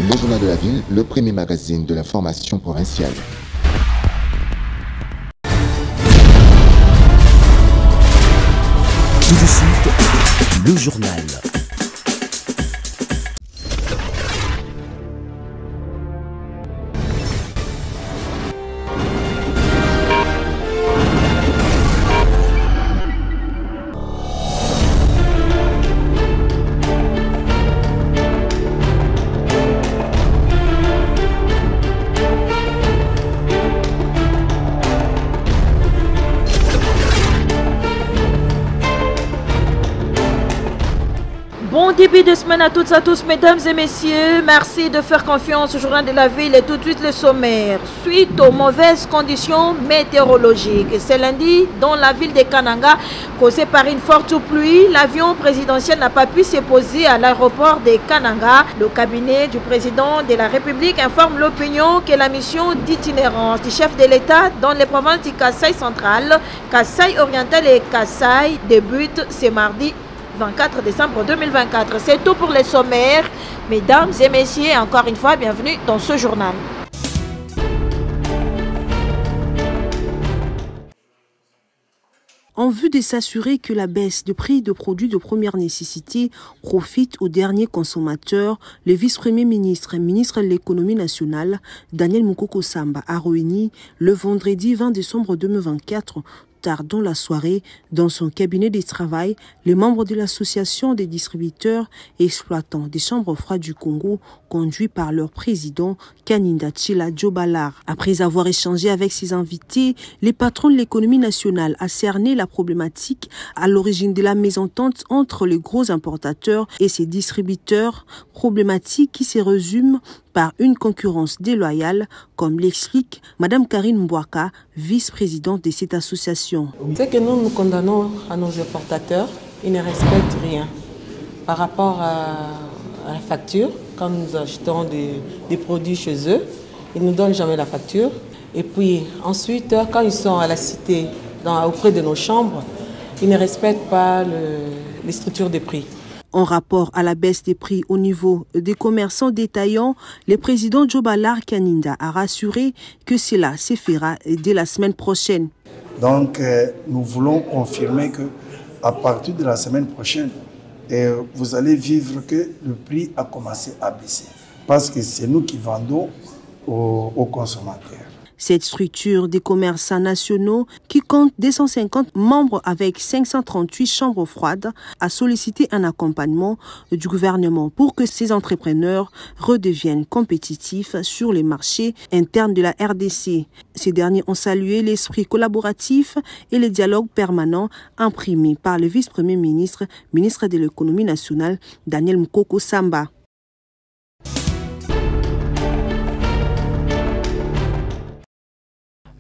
Le Journal de la Ville, le premier magazine de l'information provinciale. Tout de suite, le journal. Bon début de semaine à toutes et à tous, mesdames et messieurs. Merci de faire confiance au Journal de la Ville et tout de suite le sommaire. Suite aux mauvaises conditions météorologiques, c'est lundi dans la ville de Kananga, causée par une forte pluie, l'avion présidentiel n'a pas pu se poser à l'aéroport de Kananga. Le cabinet du président de la République informe l'opinion que la mission d'itinérance du chef de l'État dans les provinces du Kasaï central, Kasaï oriental et Kasaï débute ce mardi 24 décembre 2024. C'est tout pour les sommaires. Mesdames et messieurs, encore une fois, bienvenue dans ce journal. En vue de s'assurer que la baisse de prix de produits de première nécessité profite aux derniers consommateurs, le vice-premier ministre et ministre de l'économie nationale, Daniel Mukoko Samba, a réuni le vendredi 20 décembre 2024 tard dans la soirée, dans son cabinet de travail, les membres de l'association des distributeurs et exploitants des chambres froides du Congo, conduits par leur président, Kaninda Tshila Djobalar. Après avoir échangé avec ses invités, les patrons de l'économie nationale a cerné la problématique à l'origine de la mésentente entre les gros importateurs et ses distributeurs, problématique qui se résume par une concurrence déloyale, comme l'explique Mme Karine Mbouaka, vice-présidente de cette association. C'est que nous condamnons à nos importateurs, ils ne respectent rien par rapport à la facture. Quand nous achetons des produits chez eux, ils ne nous donnent jamais la facture. Et puis ensuite, quand ils sont à la cité, auprès de nos chambres, ils ne respectent pas les structures de prix. En rapport à la baisse des prix au niveau des commerçants détaillants, le président Djobalar Kaninda a rassuré que cela se fera dès la semaine prochaine. Donc, nous voulons confirmer qu'à partir de la semaine prochaine, vous allez vivre que le prix a commencé à baisser. Parce que c'est nous qui vendons aux consommateurs. Cette structure des commerçants nationaux, qui compte 250 membres avec 538 chambres froides, a sollicité un accompagnement du gouvernement pour que ces entrepreneurs redeviennent compétitifs sur les marchés internes de la RDC. Ces derniers ont salué l'esprit collaboratif et le dialogue permanent imprimé par le vice-premier ministre, ministre de l'économie nationale, Daniel Mukoko Samba.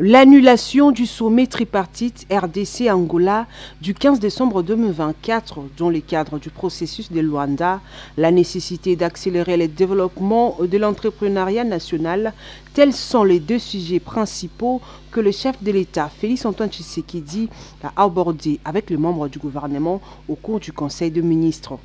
L'annulation du sommet tripartite RDC-Angola du 15 décembre 2024 dans le cadre du processus de Luanda, la nécessité d'accélérer le développement de l'entrepreneuriat national, tels sont les deux sujets principaux que le chef de l'État, Félix-Antoine Tshisekedi, a abordés avec les membres du gouvernement au cours du Conseil des ministres.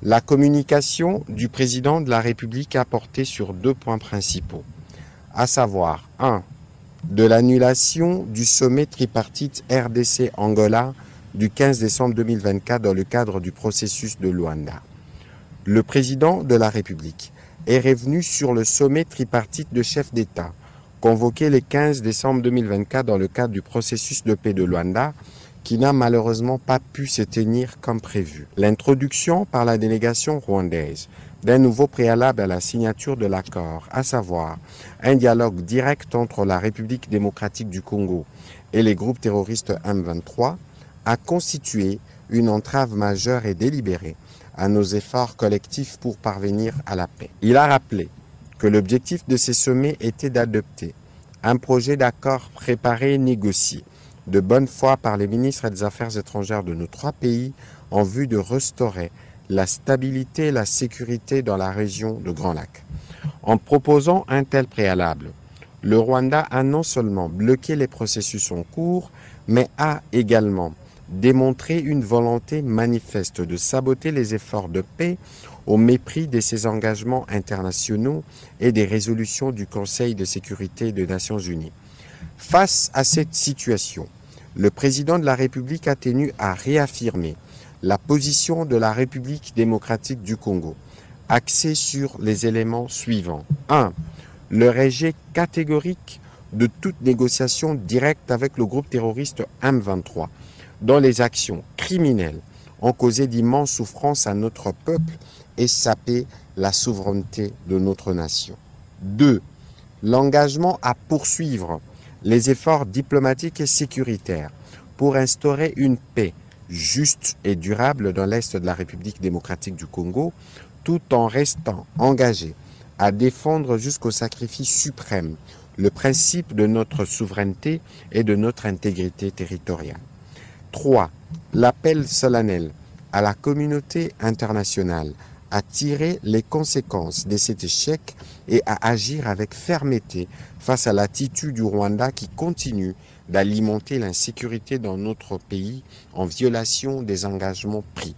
La communication du président de la République a porté sur deux points principaux, à savoir 1. De l'annulation du sommet tripartite RDC-Angola du 15 décembre 2024 dans le cadre du processus de Luanda. Le président de la République est revenu sur le sommet tripartite de chefs d'État convoqué le 15 décembre 2024 dans le cadre du processus de paix de Luanda qui n'a malheureusement pas pu se tenir comme prévu. L'introduction par la délégation rwandaise d'un nouveau préalable à la signature de l'accord, à savoir un dialogue direct entre la République démocratique du Congo et les groupes terroristes M23, a constitué une entrave majeure et délibérée à nos efforts collectifs pour parvenir à la paix. Il a rappelé que l'objectif de ces sommets était d'adopter un projet d'accord préparé et négocié de bonne foi par les ministres des Affaires étrangères de nos trois pays en vue de restaurer la stabilité et la sécurité dans la région de Grand Lac. En proposant un tel préalable, le Rwanda a non seulement bloqué les processus en cours, mais a également démontrer une volonté manifeste de saboter les efforts de paix au mépris de ses engagements internationaux et des résolutions du Conseil de sécurité des Nations Unies. Face à cette situation, le président de la République a tenu à réaffirmer la position de la République démocratique du Congo, axée sur les éléments suivants. 1. Le rejet catégorique de toute négociation directe avec le groupe terroriste M23, dont les actions criminelles ont causé d'immenses souffrances à notre peuple et sapé la souveraineté de notre nation. 2. L'engagement à poursuivre les efforts diplomatiques et sécuritaires pour instaurer une paix juste et durable dans l'Est de la République démocratique du Congo, tout en restant engagé à défendre jusqu'au sacrifice suprême le principe de notre souveraineté et de notre intégrité territoriale. 3. L'appel solennel à la communauté internationale à tirer les conséquences de cet échec et à agir avec fermeté face à l'attitude du Rwanda qui continue d'alimenter l'insécurité dans notre pays en violation des engagements pris.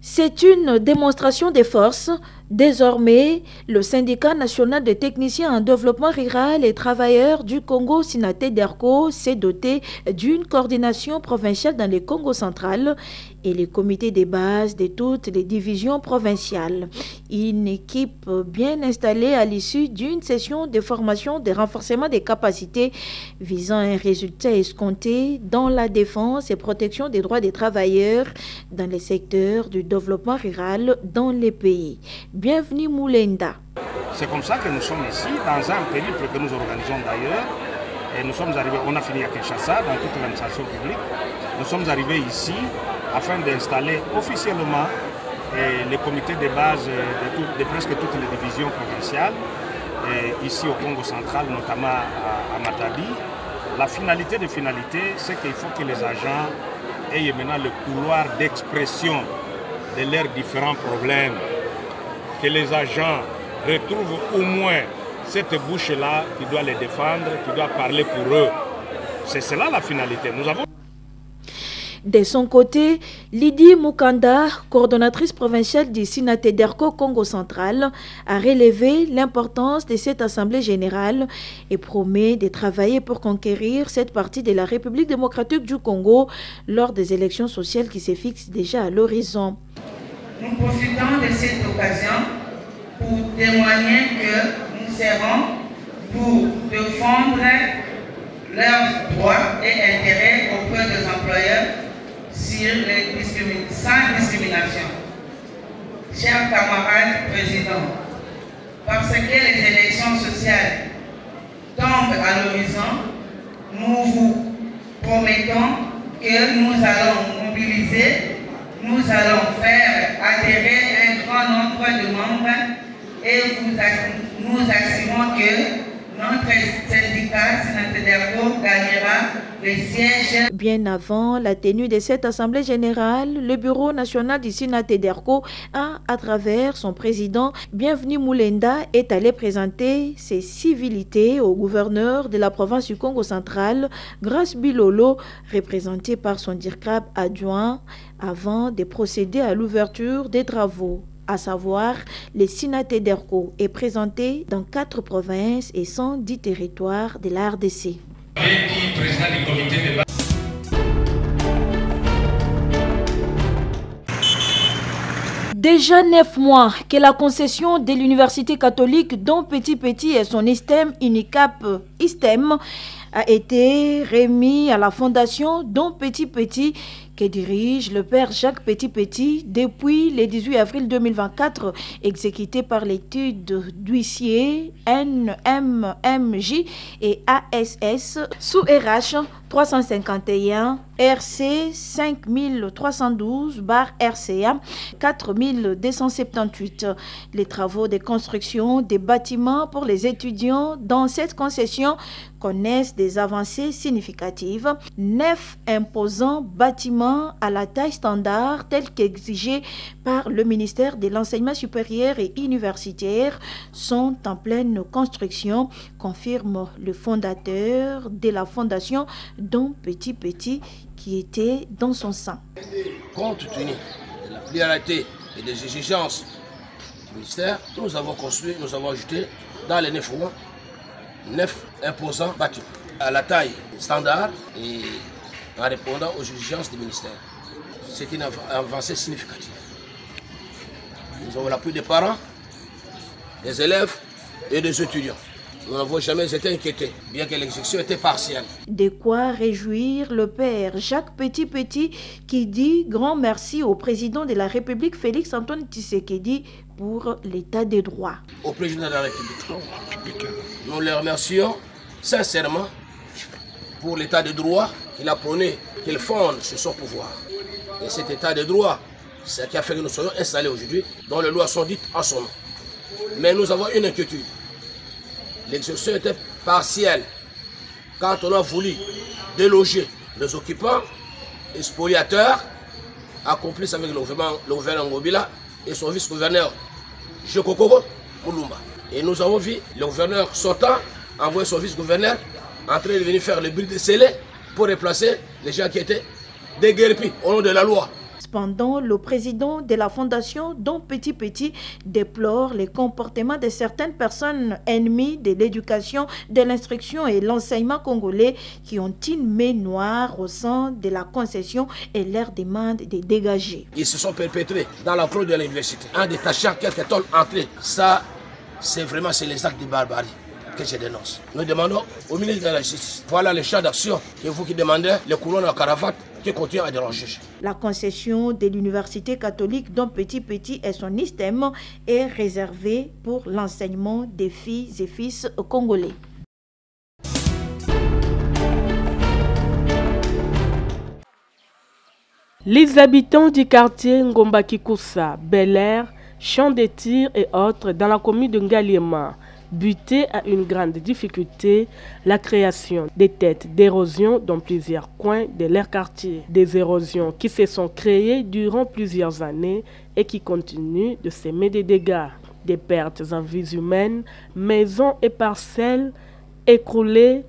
C'est une démonstration des forces. Désormais, le syndicat national des techniciens en développement rural et travailleurs du Congo, SINATEDERCO, s'est doté d'une coordination provinciale dans le Congo central et les comités de base de toutes les divisions provinciales. Une équipe bien installée à l'issue d'une session de formation de renforcement des capacités visant un résultat escompté dans la défense et protection des droits des travailleurs dans les secteurs du développement rural dans les pays. Bienvenue Moulenda. C'est comme ça que nous sommes ici, dans un périple que nous organisons d'ailleurs. Et nous sommes arrivés, on a fini à Kinshasa, dans toute l'administration publique. Nous sommes arrivés ici afin d'installer officiellement les comités de base de presque toutes les divisions provinciales, ici au Congo central, notamment à Matadi. La finalité des finalités, c'est qu'il faut que les agents aient maintenant le couloir d'expression de leurs différents problèmes, que les agents retrouvent au moins cette bouche-là qui doit les défendre, qui doit parler pour eux. C'est cela la finalité. Nous avons... De son côté, Lydie Mukanda, coordonnatrice provinciale du SINATEDERCO Congo central, a relevé l'importance de cette assemblée générale et promet de travailler pour conquérir cette partie de la République démocratique du Congo lors des élections sociales qui se fixent déjà à l'horizon. Nous profitons de cette occasion pour témoigner que nous serons pour défendre leurs droits et intérêts auprès des employeurs sans discrimination. Chers camarades présidents, parce que les élections sociales tombent à l'horizon, nous vous promettons que nous allons mobiliser, nous allons faire adhérer un grand nombre de membres et nous assurons que notre syndicat SINATEDERCO gagnera le siège. Bien avant la tenue de cette assemblée générale, le bureau national du SINATEDERCO a, à travers son président, Bienvenue Moulenda, est allé présenter ses civilités au gouverneur de la province du Congo central, Grace Bilolo, représenté par son DIRCAB adjoint, avant de procéder à l'ouverture des travaux. À savoir, le SINATEDERCO est présenté dans 4 provinces et 110 territoires de la RDC. Déjà 9 mois que la concession de l'université catholique dont Petit Petit et son ISTEM, UNICAP ISTEM, a été remis à la fondation dont Petit Petit que dirige le père Jacques Petit Petit depuis le 18 avril 2024, exécuté par l'étude d'huissier NMMJ et ASS sous RH 351 RC 5312/RCA 4278. Les travaux de construction des bâtiments pour les étudiants dans cette concession connaissent des avancées significatives. 9 imposants bâtiments bâtiments à la taille standard tels qu'exigés par le ministère de l'Enseignement supérieur et universitaire sont en pleine construction, confirme le fondateur de la fondation Don Petit Petit qui était dans son sang. Compte tenu de la pluralité et des exigences du ministère, nous avons construit, nous avons ajouté dans les 9 mois 9 imposants bâtiments à la taille standard et en répondant aux exigences du ministère. C'est une avancée significative. Nous avons l'appui des parents, des élèves et des étudiants. Nous n'avons jamais été inquiétés, bien que l'exécution était partielle. De quoi réjouir le père Jacques Petit Petit qui dit grand merci au président de la République Félix Antoine Tshisekedi pour l'état des droits. Au président de la République, nous le remercions sincèrement pour l'état de droit qu'il a prôné, qu'il fonde sur son pouvoir. Et cet état de droit, c'est ce qui a fait que nous soyons installés aujourd'hui, dont les lois sont dites en son nom. Mais nous avons une inquiétude. L'exécution était partielle. Quand on a voulu déloger les occupants et spoliateurs, accomplissent avec le gouverneur Ngobila et son vice-gouverneur Jokokoko Moulumba. Et nous avons vu le gouverneur sortant envoyer son vice-gouverneur en train de venir faire le bruit de scellé pour replacer les gens qui étaient déguerpis au nom de la loi. Cependant, le président de la fondation Don Petit Petit déplore les comportements de certaines personnes ennemies de l'éducation, de l'instruction et l'enseignement congolais qui ont une main noire au sein de la concession et leur demande de dégager. Ils se sont perpétrés dans l'enclos de l'université en détachant quelques tonnes entrées. Ça, c'est vraiment les actes de barbarie que je dénonce. Nous demandons au ministre de la Justice, voilà le champ d'action que vous qui demandez, les couronnes à cravate qui continuent à déranger. La concession de l'université catholique Don Petit Petit et son système est réservée pour l'enseignement des filles et fils congolais. Les habitants du quartier Ngomba Kikusa, Bel Air, Champ des Tirs et autres dans la commune de Ngaliema buté à une grande difficulté la création des têtes d'érosion dans plusieurs coins de leur quartier. Des érosions qui se sont créées durant plusieurs années et qui continuent de semer des dégâts. Des pertes en vies humaines, maisons et parcelles écroulées,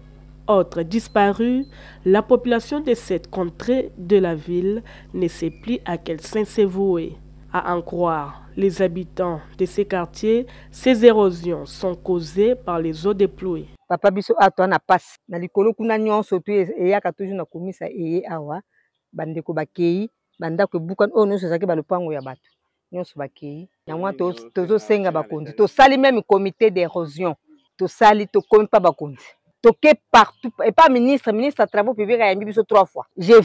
autres disparues. La population de cette contrée de la ville ne sait plus à quel saint se vouer. À en croire les habitants de ces quartiers, ces érosions sont causées par les eaux des pluies. Papa biso ato na passe na likolo kuna nyonso tu eyaka toujours na komisa eye awa bandeko bakei bandako ebukan oyo nyonso ezalaki balopango ya bato nyonso bakei yango tozosenga bakonzi tosali même comité d'érosion tosali tokomi pa bakonzi toke partout et pas ministre à travaux publics ayambi biso 3 fois je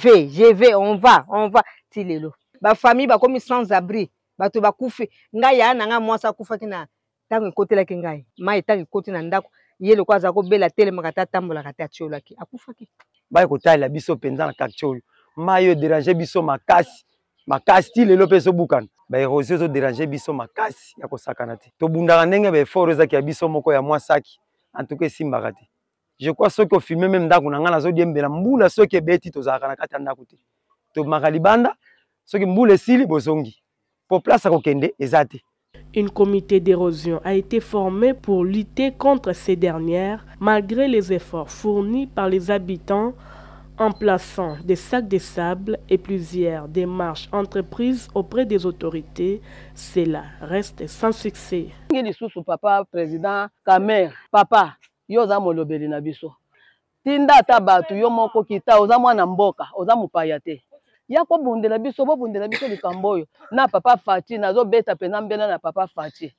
vais on va tilelo ba famille ba komi sans abri bato bakufe ngai ya nanga mwasa kufaki na tango ekotelaki ngai mai tango ekoti na ndako ye lokwa za ko bela telemaka ta tambola kata tiolaki akufaki ba ekotala biso penza na quartier mai yo déranger biso makasi tilelo peso bukana ba érosion zo déranger biso makasi ya kosakana te to bundaka ndenge ba effort ezaki ya biso moko ya mwasaki en tout cas simbaka te je crois ceux qui ont filmé même ndako na ngana zo diembela mbula ceux qui beti to zaka na kata ndako te to makalibanda ceux qui mbula sili bozongi pour place à kokende ezate. Un comité d'érosion a été formé pour lutter contre ces dernières, malgré les efforts fournis par les habitants en plaçant des sacs de sable et plusieurs démarches entreprises auprès des autorités. Cela reste sans succès. Papa président Kamer, papa, yoza molobeli na biso. Tinda tabatu yo moko kita oza mwana mboka, oza mupayate. Yako bundela biso likambo oyo na papa Fati nazo beta pena mbena na papa Fati.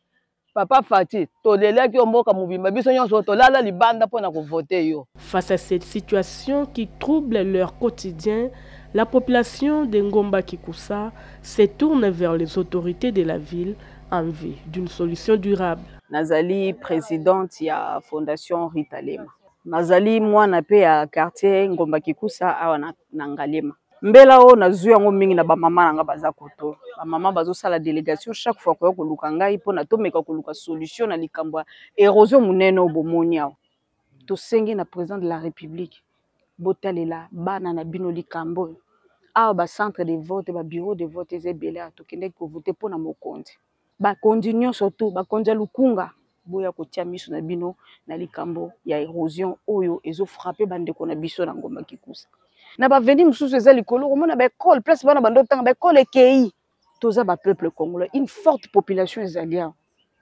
Papa Fati tolelaki omboka mubimba biso nyonso tolala libanda pona ko voter yo. Face à cette situation qui trouble leur quotidien, la population de Ngomba Kikusa se tourne vers les autorités de la ville en vue d'une solution durable. Nazali présidente ya fondation Ritalema. Nazali mwana pe ya quartier Ngomba Kikusa awa na Ngalema. Mbela o nazu yango mingi na ba mama nanga baza koto. Ba mama bazo sala délégation chaque fois ko luka ngai pona to meka ko luka solution na likambo érosion munene obomoni awo. To sengi na président de la République botalela bana na bino likambo awa centre de vote bureau de vote ezebele atokende kovote mpona mokonzi bakonzi nyonso tu bakonzi ya lukunga boya kotia miso na bino na likambo ya érosion oyo ezofrappe bandeko na biso na Ngomba Kikusa na baveni mosusu eza likolo komona baekole place bana bando otanga baekole ekei toza bapeuple congolais une forte population ezali awa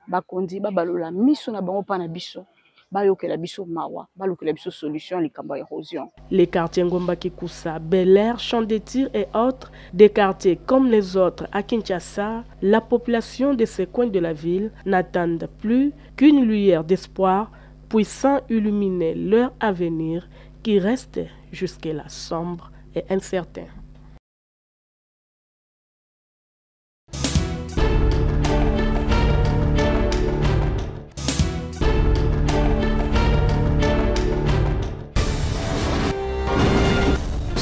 bakonzi babalola miso na bango mpa na biso bayokela biso mawa balukela biso solution likambo ya érosion. Les quartiers Ngomba Kikusa, Bel Air, Champ des Tirs et autres, des quartiers comme les autres à Kinshasa, la population de ces coins de la ville n'attendent plus qu'une lueur d'espoir puissant illuminer leur avenir qui reste jusque-là sombre et incertain.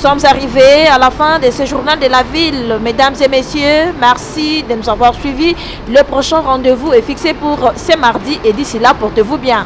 Nous sommes arrivés à la fin de ce journal de la ville. Mesdames et messieurs, merci de nous avoir suivis. Le prochain rendez-vous est fixé pour ce mardi et d'ici là, portez-vous bien.